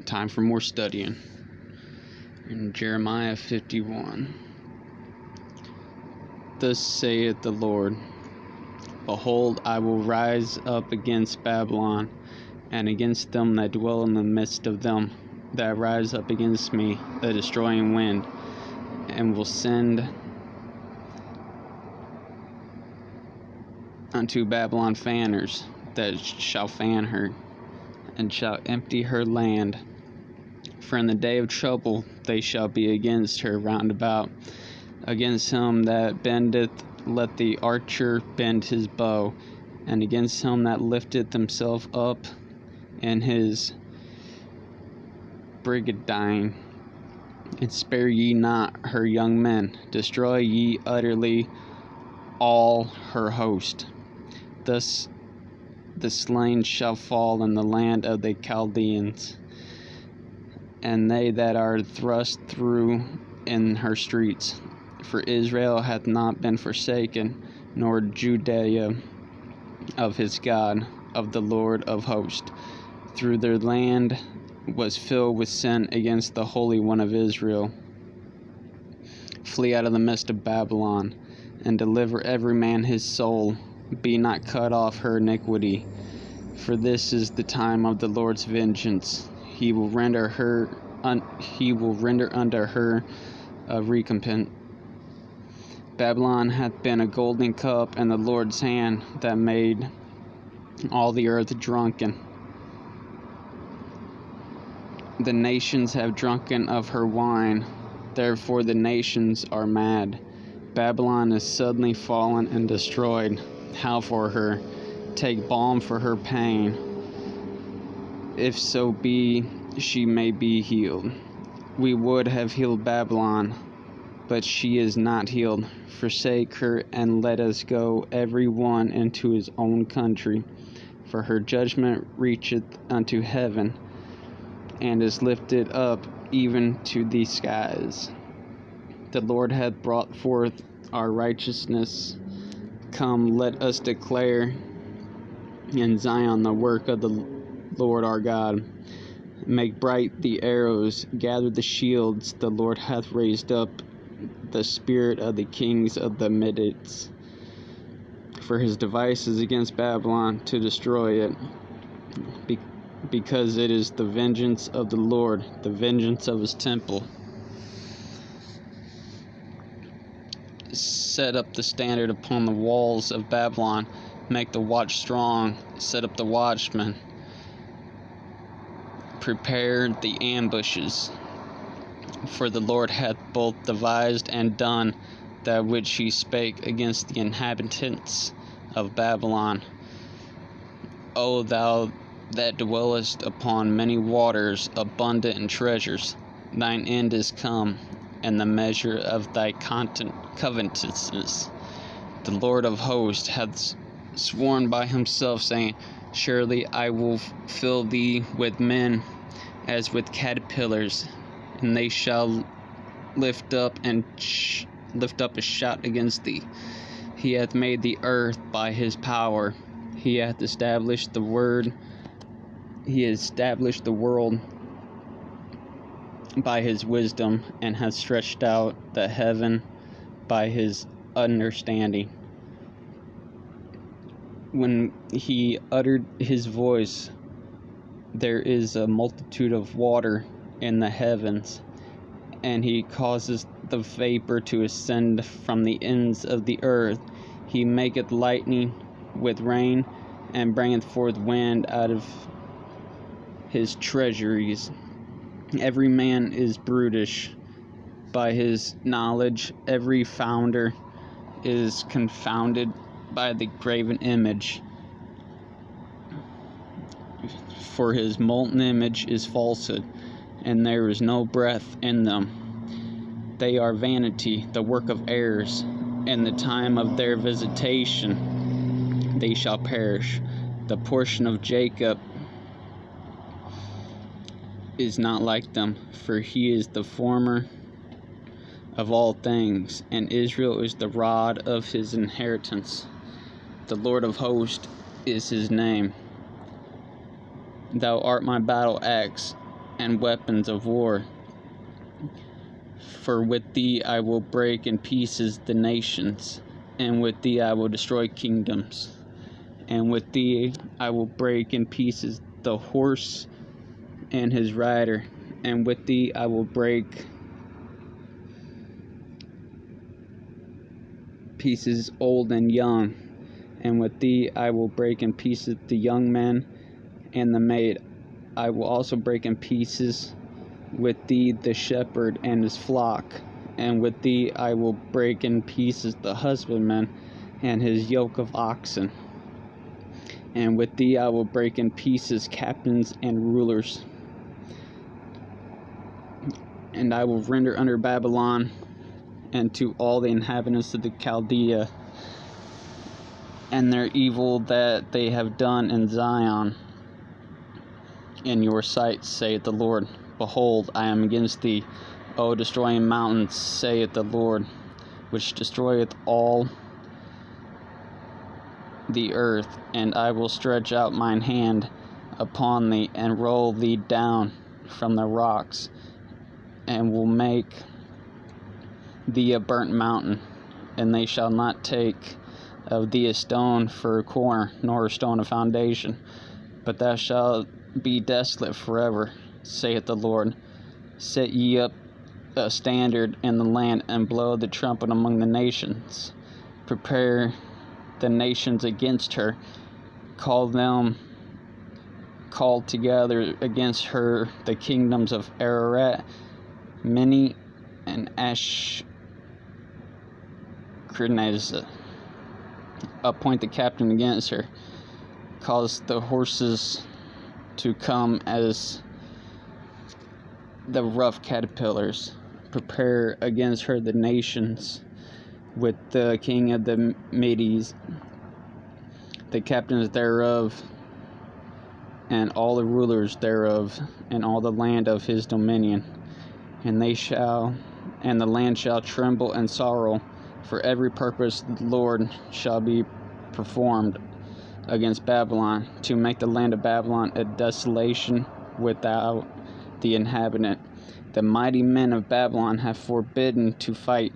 Time for more studying. In Jeremiah 51. Thus saith the Lord, Behold, I will rise up against Babylon, and against them that dwell in the midst of them, that rise up against me, the destroying wind, and will send unto Babylon fanners, that shall fan her, and shall empty her land. For in the day of trouble they shall be against her round about. Against him that bendeth, let the archer bend his bow, and against him that lifteth himself up in his brigandine. And spare ye not her young men, destroy ye utterly all her host. Thus the slain shall fall in the land of the Chaldeans, and they that are thrust through in her streets. For Israel hath not been forsaken, nor Judea of his God, of the Lord of hosts. Through their land was filled with sin against the Holy One of Israel. Flee out of the midst of Babylon, and deliver every man his soul. Be not cut off her iniquity. For this is the time of the Lord's vengeance. He will render unto her a recompense. Babylon hath been a golden cup in the Lord's hand, that made all the earth drunken. The nations have drunken of her wine, therefore the nations are mad. Babylon is suddenly fallen and destroyed. Howl for her, take balm for her pain, if so be she may be healed. We would have healed Babylon, but she is not healed. Forsake her, and let us go every one into his own country. For her judgment reacheth unto heaven, and is lifted up even to the skies. The Lord hath brought forth our righteousness. Come, let us declare in Zion the work of the Lord our God. Make bright the arrows, gather the shields. The Lord hath raised up the spirit of the kings of the Medes. For his device is against Babylon, to destroy it, because it is the vengeance of the Lord, the vengeance of his temple. Set up the standard upon the walls of Babylon, make the watch strong, set up the watchmen, prepare the ambushes. For the Lord hath both devised and done that which he spake against the inhabitants of Babylon. O thou that dwellest upon many waters, abundant in treasures, thine end is come, and the measure of thy covetousness. The Lord of hosts hath sworn by himself, saying, Surely I will fill thee with men as with caterpillars, and they shall lift up a shout against thee. He hath made the earth by his power. He hath established the world by his wisdom, and hath stretched out the heaven by his understanding. When he uttered his voice, there is a multitude of water in the heavens, and he causes the vapor to ascend from the ends of the earth. He maketh lightning with rain, and bringeth forth wind out of his treasuries. Every man is brutish by his knowledge. Every founder is confounded by the graven image. For his molten image is falsehood, and there is no breath in them. They are vanity, the work of errors. In the time of their visitation they shall perish. The portion of Jacob is not like them, for he is the former of all things, and Israel is the rod of his inheritance. The Lord of hosts is his name. Thou art my battle axe. and weapons of war. For with thee I will break in pieces the nations, and with thee I will destroy kingdoms, and with thee I will break in pieces the horse and his rider, and with thee I will break pieces old and young, and with thee I will break in pieces the young man and the maid. I will also break in pieces with thee the shepherd and his flock, and with thee I will break in pieces the husbandman and his yoke of oxen, and with thee I will break in pieces captains and rulers. And I will render under Babylon and to all the inhabitants of the Chaldea and their evil that they have done in Zion in your sight, saith the Lord. Behold, I am against thee, O destroying mountains, saith the Lord, which destroyeth all the earth, and I will stretch out mine hand upon thee, and roll thee down from the rocks, and will make thee a burnt mountain, and they shall not take of thee a stone for a corner, nor a stone of foundation, but thou shalt be desolate forever, saith the Lord. Set ye up a standard in the land, and blow the trumpet among the nations. Prepare the nations against her, call together against her the kingdoms of Ararat, Minni, and Ashkenaz. Appoint the captain against her, cause the horses to come as the rough caterpillars. Prepare against her the nations with the king of the Medes, the captains thereof, and all the rulers thereof, and all the land of his dominion. And the land shall tremble and sorrow, for every purpose the Lord shall be performed against Babylon, to make the land of Babylon a desolation without the inhabitant. The mighty men of Babylon have forbidden to fight.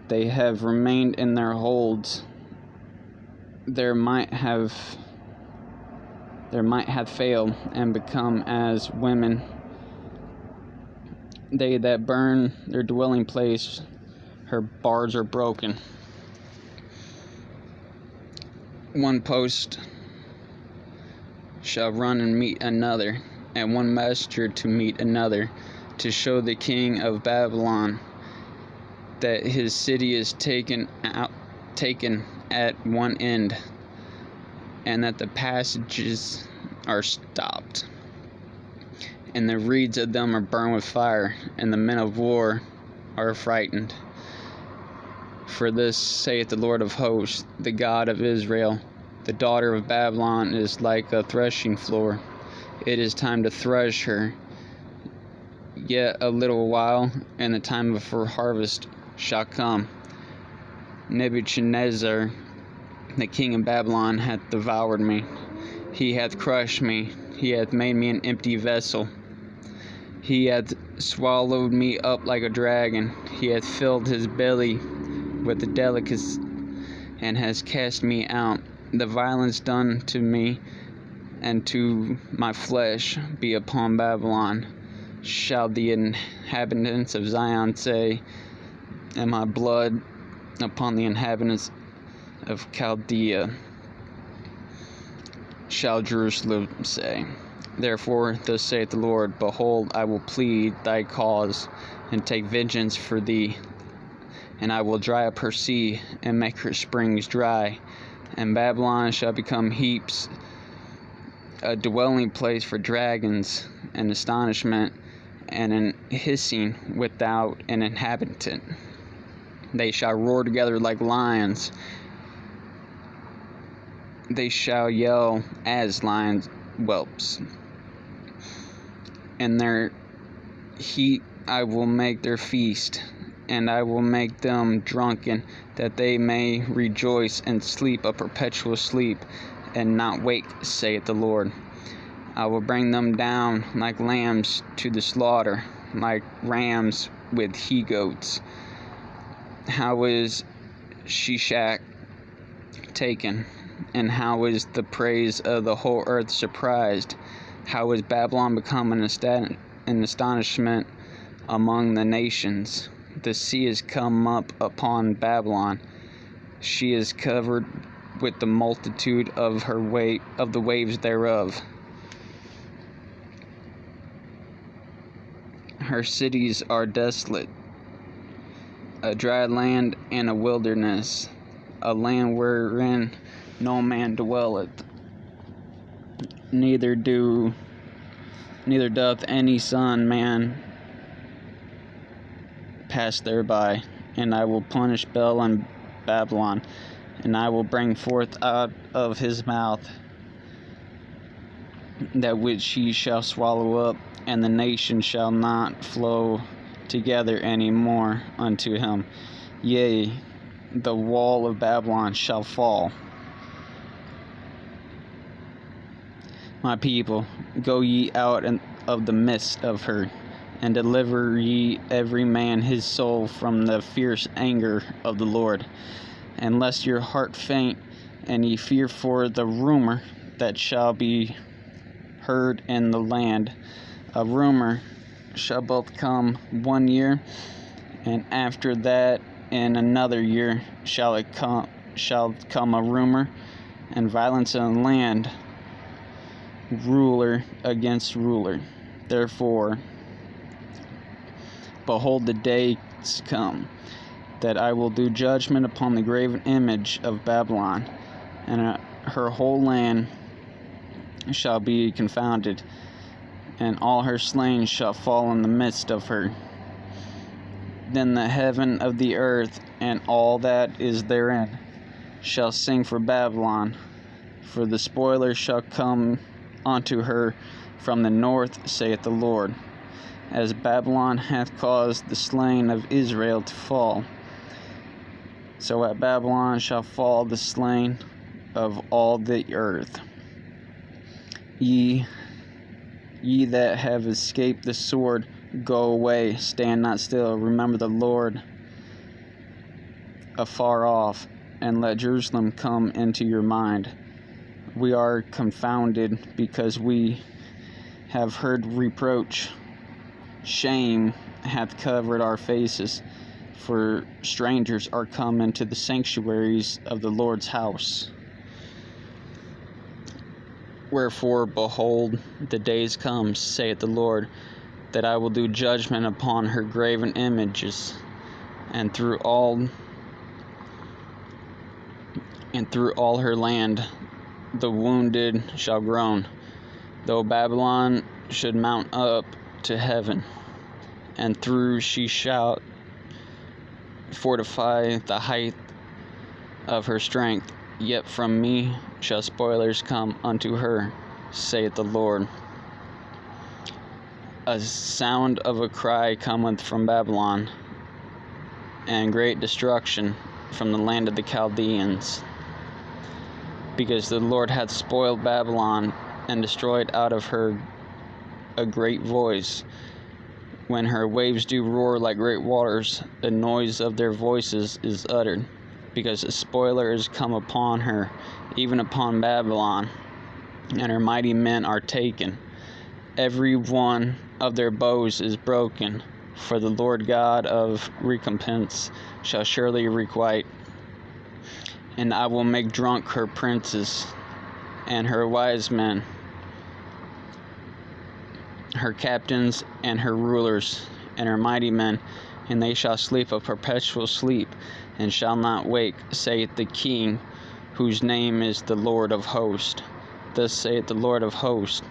They have remained in their holds. Their might have failed and become as women. They that burn their dwelling place, her bars are broken. One post shall run and meet another, and one messenger to meet another, to show the king of Babylon that his city is taken at one end, and that the passages are stopped, and the reeds of them are burned with fire, and the men of war are frightened. For this saith the Lord of hosts, the God of Israel, the daughter of Babylon is like a threshing floor. It is time to thresh her. Yet a little while, and the time of her harvest shall come. Nebuchadnezzar, the king of Babylon, hath devoured me. He hath crushed me. He hath made me an empty vessel. He hath swallowed me up like a dragon. He hath filled his belly with the delicacies, and has cast me out. The violence done to me and to my flesh be upon Babylon, shall the inhabitants of Zion say, and my blood upon the inhabitants of Chaldea, shall Jerusalem say. Therefore, thus saith the Lord, behold, I will plead thy cause, and take vengeance for thee. And I will dry up her sea, and make her springs dry. And Babylon shall become heaps, a dwelling place for dragons, an astonishment, and an hissing without an inhabitant. They shall roar together like lions. They shall yell as lions whelps. In their heat I will make their feast, and I will make them drunken, that they may rejoice and sleep a perpetual sleep, and not wake, saith the Lord. I will bring them down like lambs to the slaughter, like rams with he-goats. How is Shishak taken? And how is the praise of the whole earth surprised? How is Babylon become an astonishment among the nations? The sea is come up upon Babylon. She is covered with the multitude of the waves thereof. Her cities are desolate, a dry land and a wilderness, a land wherein no man dwelleth, neither doth any son man pass thereby. And I will punish Bel and Babylon, and I will bring forth out of his mouth that which he shall swallow up, and the nation shall not flow together any more unto him. Yea, the wall of Babylon shall fall. My people, go ye out of the midst of her, and deliver ye every man his soul from the fierce anger of the Lord. And lest your heart faint, and ye fear for the rumor that shall be heard in the land. A rumor shall both come 1 year, and after that in another year shall come a rumor, and violence in the land, ruler against ruler. Therefore, behold, the days come that I will do judgment upon the graven image of Babylon, and her whole land shall be confounded, and all her slain shall fall in the midst of her. Then the heaven of the earth and all that is therein shall sing for Babylon, for the spoiler shall come unto her from the north, saith the Lord, as Babylon hath caused the slain of Israel to fall. So at Babylon shall fall the slain of all the earth. Ye that have escaped the sword, go away, stand not still, remember the Lord afar off, and let Jerusalem come into your mind. We are confounded because we have heard reproach. Shame hath covered our faces, for strangers are come into the sanctuaries of the Lord's house. Wherefore, behold, the days come, saith the Lord, that I will do judgment upon her graven images, and through all her land the wounded shall groan, though Babylon should mount up to heaven, and through she shall fortify the height of her strength. Yet from me shall spoilers come unto her, saith the Lord. A sound of a cry cometh from Babylon, and great destruction from the land of the Chaldeans, because the Lord hath spoiled Babylon, and destroyed out of her a great voice. When her waves do roar like great waters, the noise of their voices is uttered, because a spoiler is come upon her, even upon Babylon, and her mighty men are taken. Every one of their bows is broken, for the Lord God of recompense shall surely requite. And I will make drunk her princes, and her wise men, her captains, and her rulers, and her mighty men, and they shall sleep a perpetual sleep, and shall not wake, saith the King, whose name is the Lord of hosts. Thus saith the Lord of hosts,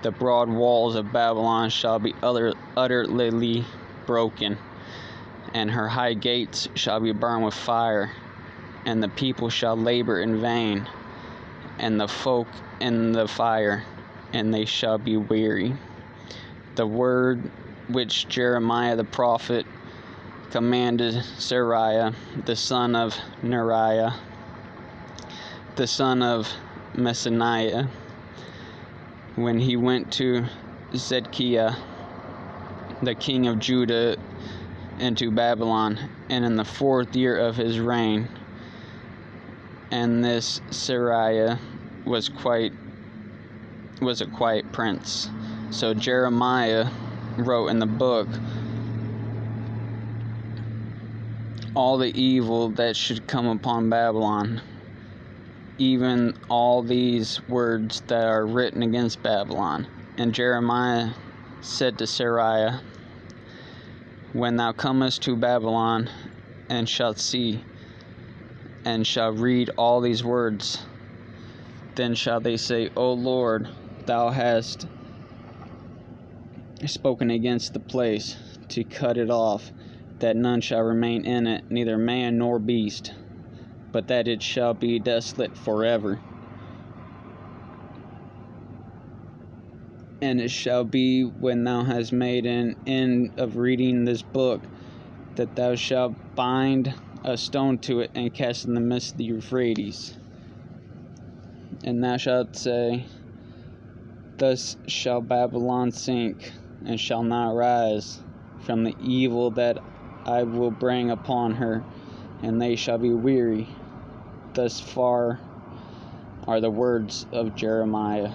the broad walls of Babylon shall be utterly broken, and her high gates shall be burned with fire, and the people shall labor in vain, and the folk in the fire, and they shall be weary. The word which Jeremiah the prophet commanded Seraiah, the son of Neriah, the son of Messaniah, when he went to Zedekiah, the king of Judah, into Babylon, and in the 4th year of his reign. And this Seraiah was a quiet prince. So Jeremiah wrote in the book all the evil that should come upon Babylon, even all these words that are written against Babylon. And Jeremiah said to Seraiah, when thou comest to Babylon, and shalt see, and shall read all these words, then shall they say, O Lord, thou hast spoken against the place, to cut it off, that none shall remain in it, neither man nor beast, but that it shall be desolate forever. And it shall be, when thou hast made an end of reading this book, that thou shalt bind a stone to it and cast it in the midst of the Euphrates. And thou shalt say, thus shall Babylon sink, and shall not rise, from the evil that I will bring upon her, and they shall be weary. Thus far are the words of Jeremiah.